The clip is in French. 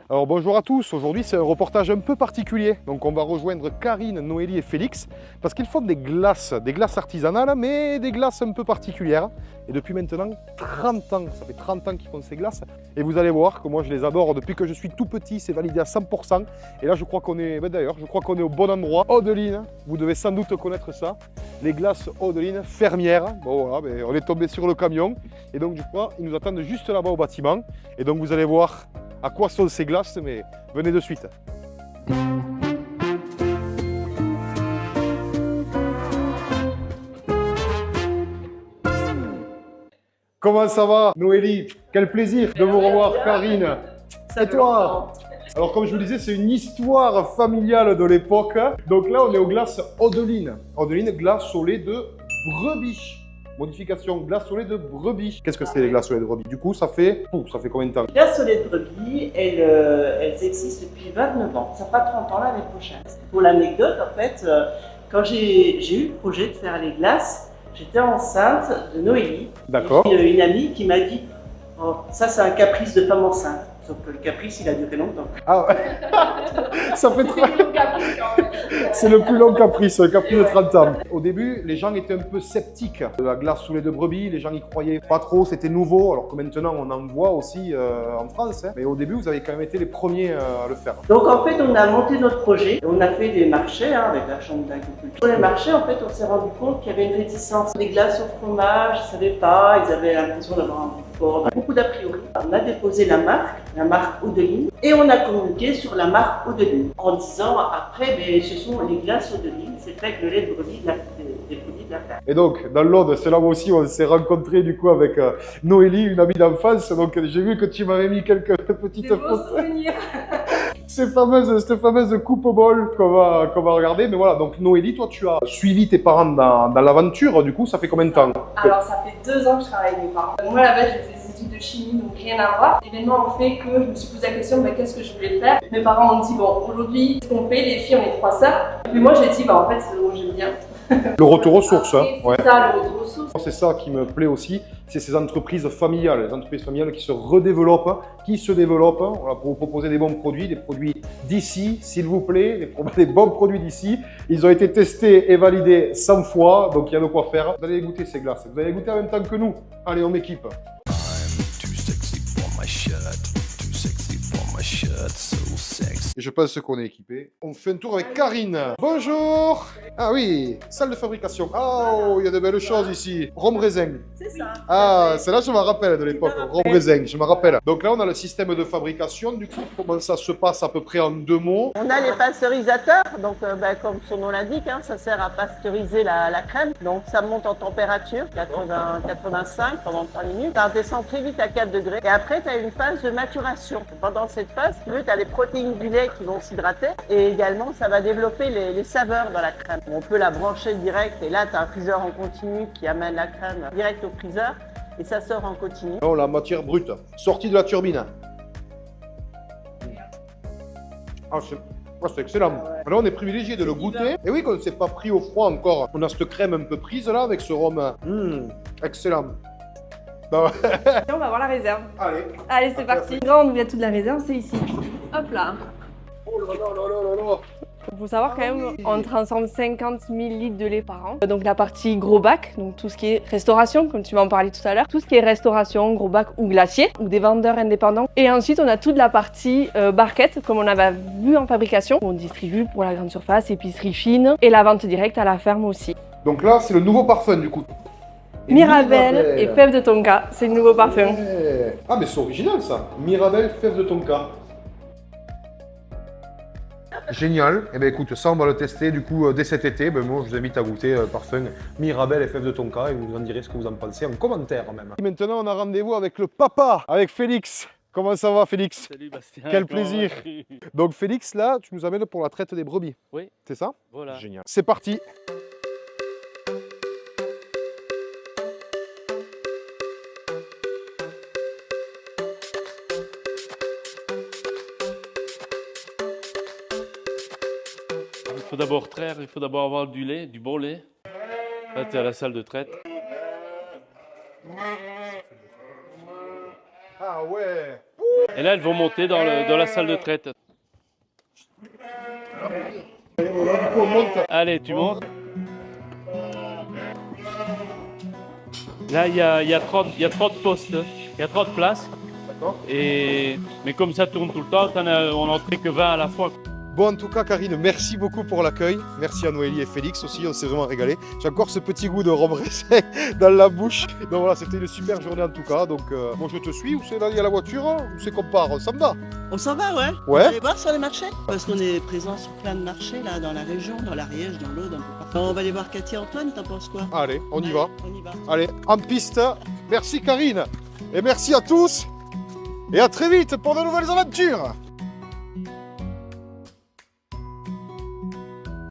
Alors bonjour à tous, aujourd'hui c'est un reportage un peu particulier. Donc on va rejoindre Karine, Noélie et Félix parce qu'ils font des glaces artisanales mais des glaces un peu particulières. Et depuis maintenant 30 ans, ça fait 30 ans qu'ils font ces glaces. Et vous allez voir que moi je les adore depuis que je suis tout petit, c'est validé à 100%. Et là je crois qu'on est, je crois qu'on est au bon endroit. Audeline, vous devez sans doute connaître ça. Les glaces Audeline fermières. Bon voilà, on est tombé sur le camion. Et donc du coup, ils nous attendent juste là-bas au bâtiment. Et donc vous allez voir à quoi sont ces glaces, mais venez de suite. Comment ça va, Noélie? Quel plaisir de vous revoir, Karine. Et toi? Alors comme je vous le disais, c'est une histoire familiale de l'époque. Donc là, on est aux glaces Audeline. Audeline, glace au lait de brebis. Modification, glace au lait de brebis. Qu'est-ce que c'est les glaces au lait de brebis? Du coup, ça fait combien de temps? Les glaces au lait de brebis, elles existent depuis 29 ans. Ça fera 30 ans l'année prochaine. Pour l'anecdote, en fait, quand j'ai eu le projet de faire les glaces, j'étais enceinte de Noélie. D'accord. Et une amie qui m'a dit oh, ça c'est un caprice de femme enceinte. Sauf que le caprice, il a duré longtemps. Ah ouais. Ça fait très... C'est le plus long caprice, un caprice de 30 ans. Au début, les gens étaient un peu sceptiques de la glace sous lait de brebis, les gens n'y croyaient pas trop, c'était nouveau, alors que maintenant on en voit aussi en France. Mais au début, vous avez quand même été les premiers à le faire. Donc en fait, on a monté notre projet, on a fait des marchés avec la Chambre d'agriculture. Pour les marchés, en fait, on s'est rendu compte qu'il y avait une réticence. Les glaces au fromage, ils ne savaient pas, ils avaient l'impression d'avoir un goût fort, beaucoup d'a priori. On a déposé la marque Audeline, et on a communiqué sur la marque Audeline en disant après, ce sont les glaces Audeline, c'est fait avec le lait de brebis des produits de la ferme. Et donc, dans l'Aude, c'est là aussi où on s'est rencontrés du coup avec Noélie, une amie d'enfance. Donc, j'ai vu que tu m'avais mis quelques petites photos. Cette fameuse coupe au bol qu'on va regarder. Mais voilà, donc Noélie, toi, tu as suivi tes parents dans l'aventure. Du coup, ça fait combien de temps? Alors, ça fait 2 ans que je travaille avec mes parents. Moi, là-bas, j'ai fait des études de chimie, donc rien à voir. L'événement a fait que je me suis posé la question, qu'est-ce que je voulais faire? Mes parents m'ont dit, bon, aujourd'hui, ce qu'on fait, les filles, on est 3 sœurs. Et puis moi, j'ai dit, en fait, c'est ce que j'aime bien. Le retour aux sources. C'est ça, le retour aux sources. C'est ça qui me plaît aussi, c'est ces entreprises familiales, les entreprises familiales qui se redéveloppent, qui se développent. Voilà, pour vous proposer des bons produits, des produits d'ici, s'il vous plaît, des bons produits d'ici. Ils ont été testés et validés 100 fois, donc il y a de quoi faire. Vous allez goûter ces glaces, vous allez goûter en même temps que nous. Allez, on m'équipe. Et je pense qu'on est équipé. On fait un tour avec Karine. Bonjour. Ah oui, salle de fabrication. Oh, il y a de belles choses ici. Rhum raisin. C'est ça. Ah, celle-là, je me rappelle de l'époque. Rhum raisin, je me rappelle. Donc là, on a le système de fabrication. Du coup, comment ça se passe à peu près en 2 mots? On a les pasteurisateurs, donc comme son nom l'indique, ça sert à pasteuriser la crème. Donc ça monte en température, 85 pendant 3 minutes. Ça descend très vite à 4 degrés. Et après, tu as une phase de maturation. Pendant cette phase, tu as les protéines du lait qui vont s'hydrater. Et également, ça va développer les saveurs dans la crème. On peut la brancher direct. Et là, tu as un freezer en continu qui amène la crème direct au freezer. Et ça sort en continu. Non, la matière brute, sortie de la turbine. Ah, c'est excellent. Là, on est privilégié de le goûter. Et oui, qu'on ne s'est pas pris au froid encore. On a cette crème un peu prise là avec ce rhum. Excellent. On va voir la réserve. Allez, c'est parti. Là, on ouvre toute la réserve, c'est ici. Hop là. Oh là là là là là là. Il faut savoir quand même, on transforme 50 000 litres de lait par an. Donc la partie gros bac, donc tout ce qui est restauration, comme tu m'en parlais tout à l'heure. Tout ce qui est restauration, gros bac ou glacier, ou des vendeurs indépendants. Et ensuite, on a toute la partie barquette, comme on avait vu en fabrication. On distribue pour la grande surface, épicerie fine, et la vente directe à la ferme aussi. Donc là, c'est le nouveau parfum du coup. Mirabelle et fève de tonka, c'est le nouveau parfum. Ouais. Ah mais c'est original ça. Mirabelle, fève de tonka. Génial. Eh bien écoute, ça on va le tester du coup dès cet été. Moi je vous invite à goûter le parfum Mirabelle et fève de tonka et vous en direz ce que vous en pensez en commentaire même. Maintenant on a rendez-vous avec le papa, avec Félix. Comment ça va Félix? Salut Bastien. Quel plaisir. Donc Félix là, tu nous amènes pour la traite des brebis. Oui. C'est ça? Voilà. Génial. C'est parti. Il faut d'abord traire, il faut d'abord avoir du lait, du bon lait. Là, tu es à la salle de traite. Ah ouais. Et là, elles vont monter dans la salle de traite. Allez, voilà, du coup, on monte. Allez, tu montes. Là, il y a 30 postes, il y a 30 places. D'accord. Mais comme ça tourne tout le temps, on n'en fait que 20 à la fois. Bon, en tout cas, Karine, merci beaucoup pour l'accueil. Merci à Noélie et Félix aussi, on s'est vraiment régalé. J'ai encore ce petit goût de rhum raisin dans la bouche. Donc voilà, c'était une super journée en tout cas. Donc, moi, je te suis. Où c'est là, il y a la voiture? Où c'est qu'on part? On s'en va? On s'en va, ouais. Ouais. On va aller voir sur les marchés. Parce qu'on est présent sur plein de marchés, là, dans la région, dans l'Ariège, dans l'Aude, un peu partout. On va aller voir Cathy et Antoine, t'en penses quoi? Allez, on y va. On y va. Allez, en piste. Merci Karine. Et merci à tous. Et à très vite pour de nouvelles aventures.